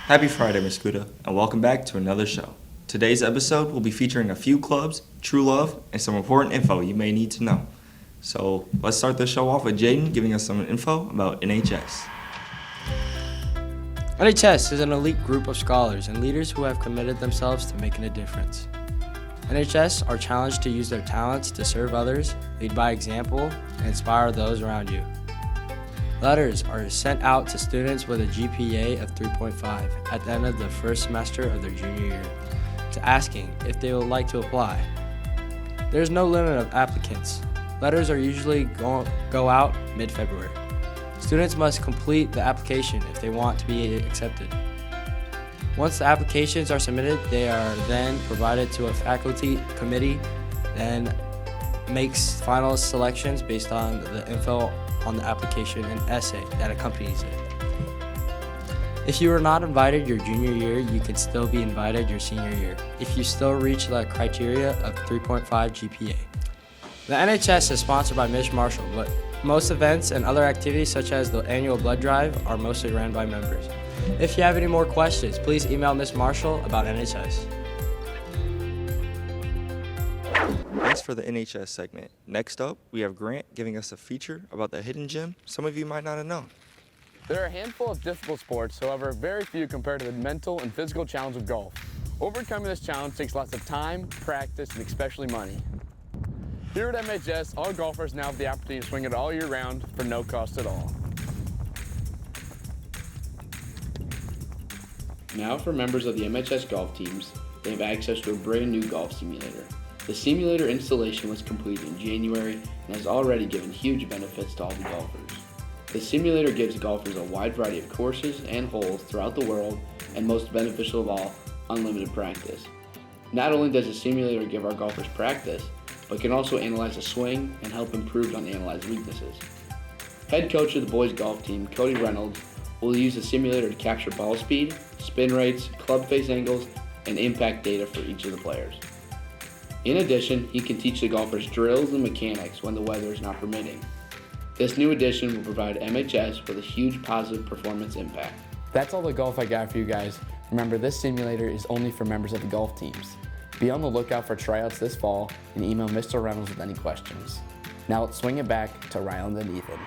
Happy Friday, Mascoutah, and welcome back to another show. Today's episode will be featuring a few clubs, true love, and some important info you may need to know. So let's start the show off with Jaden giving us some info about NHS. NHS is an elite group of scholars and leaders who have committed themselves to making a difference. NHS are challenged to use their talents to serve others, lead by example, and inspire those around you. Letters are sent out to students with a GPA of 3.5 at the end of the first semester of their junior year, to asking if they would like to apply. There is no limit of applicants. Letters are usually go out mid-February. Students must complete the application if they want to be accepted. Once the applications are submitted, they are then provided to a faculty committee, then makes final selections based on the info on the application and essay that accompanies it. If you were not invited your junior year, you can still be invited your senior year if you still reach the criteria of 3.5 GPA. The NHS is sponsored by Ms. Marshall, but most events and other activities such as the annual blood drive are mostly ran by members. If you have any more questions, please email Ms. Marshall about NHS. Thanks for the NHS segment. Next up, we have Grant giving us a feature about the hidden gem some of you might not have known. There are a handful of difficult sports, however, very few compared to the mental and physical challenge of golf. Overcoming this challenge takes lots of time, practice, and especially money. Here at MHS, all golfers now have the opportunity to swing it all year round for no cost at all. Now for members of the MHS golf teams, they have access to a brand new golf simulator. The simulator installation was completed in January and has already given huge benefits to all the golfers. The simulator gives golfers a wide variety of courses and holes throughout the world, and most beneficial of all, unlimited practice. Not only does the simulator give our golfers practice, but can also analyze a swing and help improve on analyzed weaknesses. Head coach of the boys golf team, Cody Reynolds, will use the simulator to capture ball speed, spin rates, club face angles, and impact data for each of the players. In addition, he can teach the golfers drills and mechanics when the weather is not permitting. This new addition will provide MHS with a huge positive performance impact. That's all the golf I got for you guys. Remember, this simulator is only for members of the golf teams. Be on the lookout for tryouts this fall and email Mr. Reynolds with any questions. Now let's swing it back to Ryland and Ethan.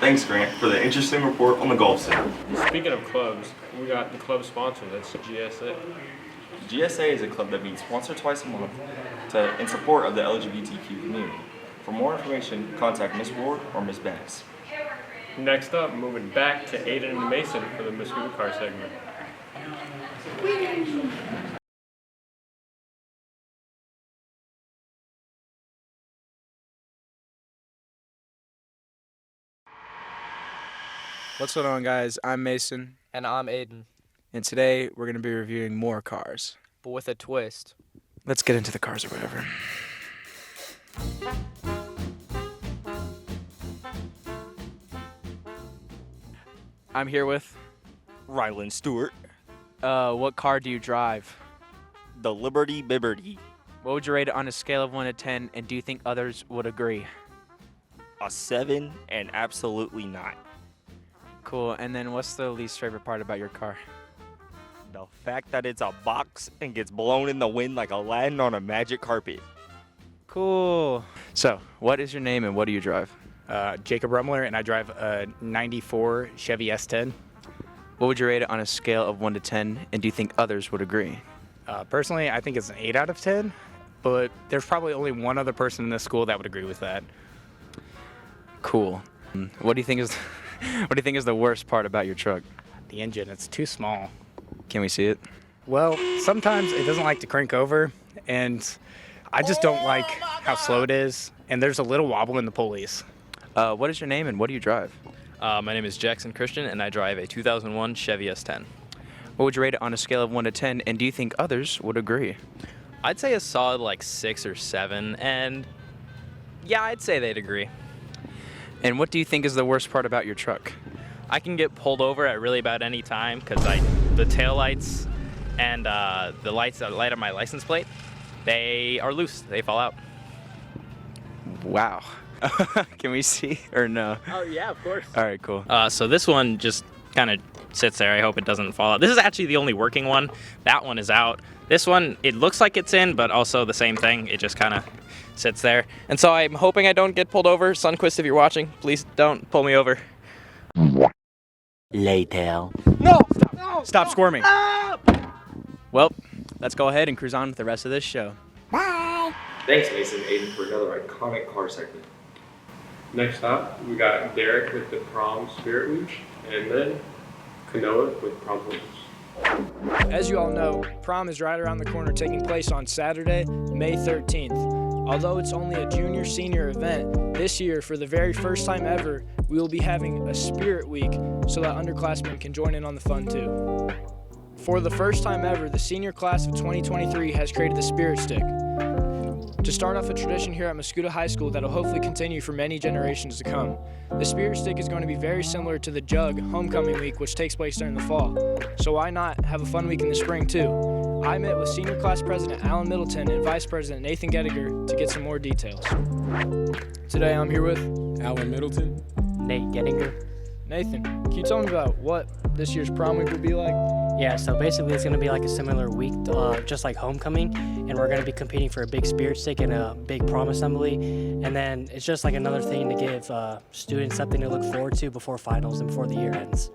Thanks, Grant, for the interesting report on the golf center. Speaking of clubs, we got the club sponsor, that's GSA. GSA is a club that meets once or twice a month in support of the LGBTQ community. For more information, contact Ms. Ward or Ms. Bass. Next up, moving back to Aiden and Mason for the Mascoutah car segment. What's going on, guys? I'm Mason. And I'm Aiden, And today we're going to be reviewing more cars. but with a twist. Let's get into the cars or whatever. I'm here with, Ryland Stewart, what car do you drive? the Liberty Bibberty, What would you rate it on a scale of 1 to 10, and do you think others would agree? a 7 and absolutely not. Cool, and then what's the least favorite part about your car? The fact that it's a box and gets blown in the wind like Aladdin on a magic carpet. Cool. So, what is your name and what do you drive? Jacob Rumler, and I drive a 94 Chevy S10. What would you rate it on a scale of 1 to 10, and do you think others would agree? Personally, I think it's an 8 out of 10, but there's probably only one other person in this school that would agree with that. Cool. What do you think is what do you think is the worst part about your truck? The engine, it's too small. Can we see it? Well, sometimes it doesn't like to crank over, and I just don't like how slow it is, and there's a little wobble in the pulleys. What is your name and what do you drive? My name is Jackson Christian, and I drive a 2001 Chevy S10. What would you rate it on a scale of 1 to 10, and do you think others would agree? I'd say a solid like 6 or 7, and yeah, I'd say they'd agree. And what do you think is the worst part about your truck? I can get pulled over at really about any time because the tail lights and the lights that light up my license plate, they are loose. They fall out. Wow. Can we see or no? Oh yeah, of course. All right, cool. So this one just kind of sits there. I hope it doesn't fall out. This is actually the only working one. That one is out. This one, it looks like it's in, but also the same thing. It just kind of sits there. And so I'm hoping I don't get pulled over. Sunquist, if you're watching, please don't pull me over. Later. Stop squirming. Well, let's go ahead and cruise on with the rest of this show. Thanks, Mason and Aiden, for another iconic car segment. Next up, we got Derek with the Prom Spirit Week, and then Kanoa with Promposal. As you all know, prom is right around the corner, taking place on Saturday, May 13th. Although it's only a junior-senior event, this year, for the very first time ever, we will be having a Spirit Week so that underclassmen can join in on the fun too. For the first time ever, the senior class of 2023 has created the Spirit Stick to start off a tradition here at Mascoutah High School that will hopefully continue for many generations to come. The Spirit Stick is going to be very similar to the Jug Homecoming Week, which takes place during the fall. So why not have a fun week in the spring too? I met with Senior Class President Alan Middleton and Vice President Nathan Gettiger to get some more details. Today I'm here with Alan Middleton. Nate Gettinger. Nathan. Can you tell me about what this year's prom week will be like? Yeah, so basically it's going to be like a similar week, just like homecoming, and we're going to be competing for a big spirit stick and a big prom assembly, and then it's just like another thing to give students something to look forward to before finals and before the year ends.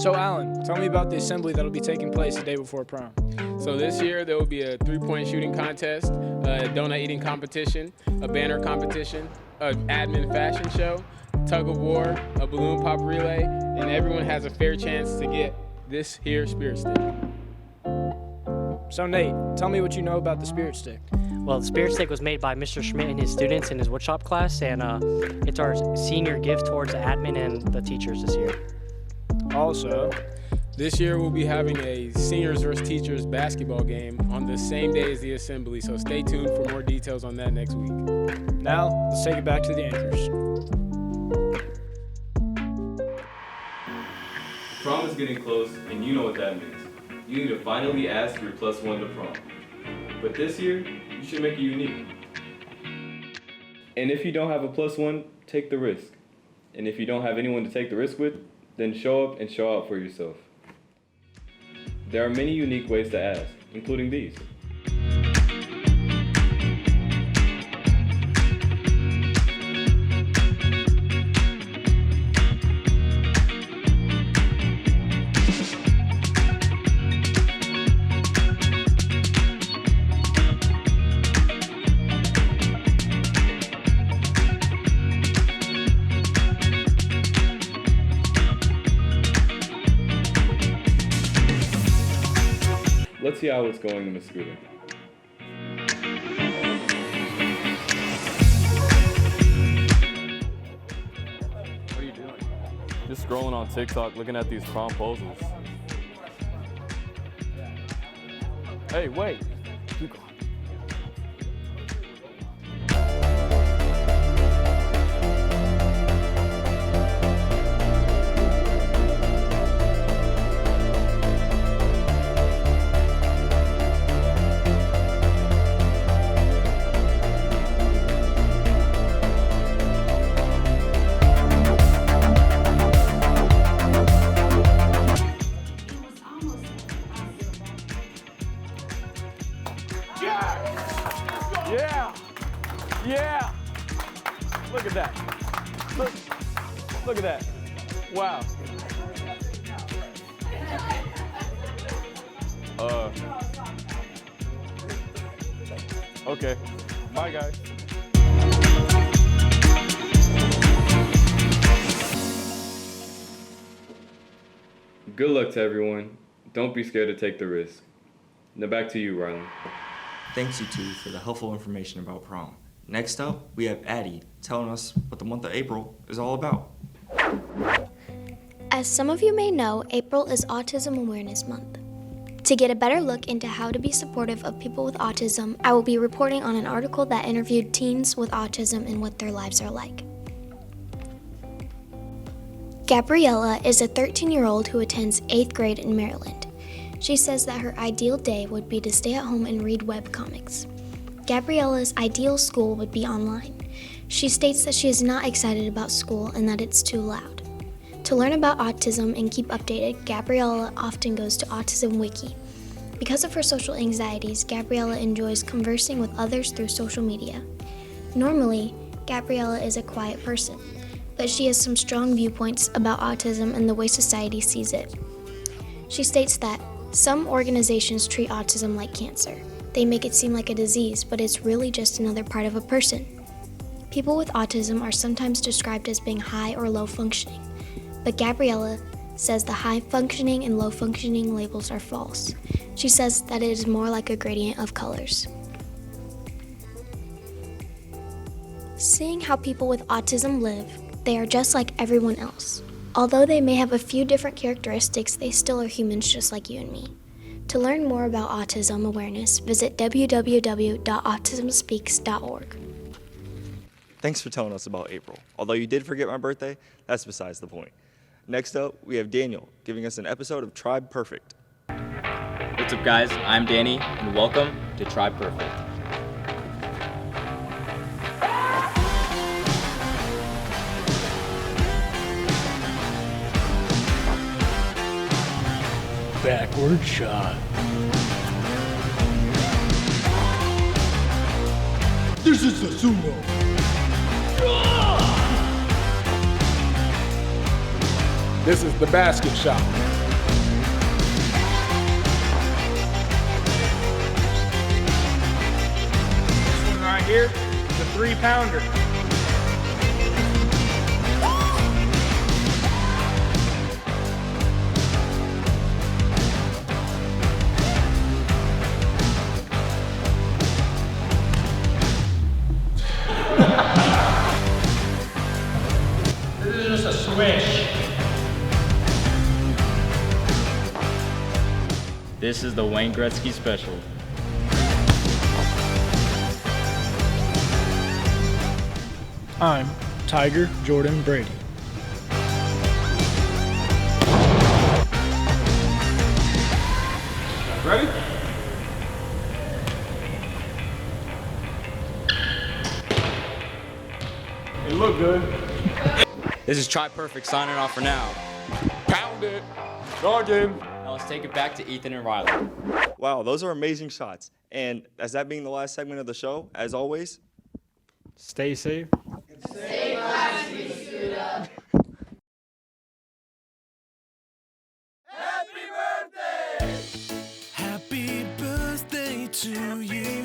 So Alan, tell me about the assembly that will be taking place the day before prom. So this year there will be a 3-point shooting contest, a donut eating competition, a banner competition, an admin fashion show, tug of war, a balloon pop relay, and everyone has a fair chance to get this here Spirit Stick. So Nate, tell me what you know about the Spirit Stick. Well, the Spirit Stick was made by Mr. Schmidt and his students in his woodshop class, and it's our senior gift towards the admin and the teachers this year. Also, this year we'll be having a seniors versus teachers basketball game on the same day as the assembly, so stay tuned for more details on that next week. now let's take it back to the anchors. Prom is getting close, and you know what that means. You need to finally ask your plus one to prom. But this year, you should make it unique. And if you don't have a plus one, take the risk. And if you don't have anyone to take the risk with, then show up and show out for yourself. There are many unique ways to ask, including these. Let's see how it's going in Mascoutah. What are you doing? Just scrolling on TikTok, looking at these promposals. Hey, wait. Keep going. Yeah! Look at that. Look at that. Wow. Okay. Bye, guys. Good luck to everyone. Don't be scared to take the risk. Now back to you, Rylan. Thanks you two for the helpful information about prom. Next up, we have Addie telling us what the month of April is all about. As some of you may know, April is Autism Awareness Month. To get a better look into how to be supportive of people with autism, I will be reporting on an article that interviewed teens with autism and what their lives are like. Gabriella is a 13-year-old who attends 8th grade in Maryland. She says that her ideal day would be to stay at home and read webcomics. Gabriella's ideal school would be online. She states that she is not excited about school and that it's too loud. To learn about autism and keep updated, Gabriella often goes to Autism Wiki. Because of her social anxieties, Gabriella enjoys conversing with others through social media. Normally, Gabriella is a quiet person, but she has some strong viewpoints about autism and the way society sees it. She states that some organizations treat autism like cancer. They make it seem like a disease, but it's really just another part of a person. People with autism are sometimes described as being high or low functioning, but Gabriella says the high functioning and low functioning labels are false. She says that it is more like a gradient of colors. Seeing how people with autism live, they are just like everyone else. Although they may have a few different characteristics, they still are humans just like you and me. To learn more about autism awareness, visit www.autismspeaks.org. Thanks for telling us about April. Although you did forget my birthday, that's besides the point. Next up, we have Daniel giving us an episode of Tribe Perfect. What's up, guys? I'm Danny, and welcome to Tribe Perfect. Backward shot. This is the sumo. This is the basket shot. This one right here is a 3-pounder. This is just a swish. This is the Wayne Gretzky special. I'm Tiger Jordan Brady. Ready? It looked good. This is Tribe Perfect signing off for now. Pound it. Dog him. Now let's take it back to Ethan and Riley. Wow, those are amazing shots. And as that being the last segment of the show, as always, Stay safe. Happy birthday to you.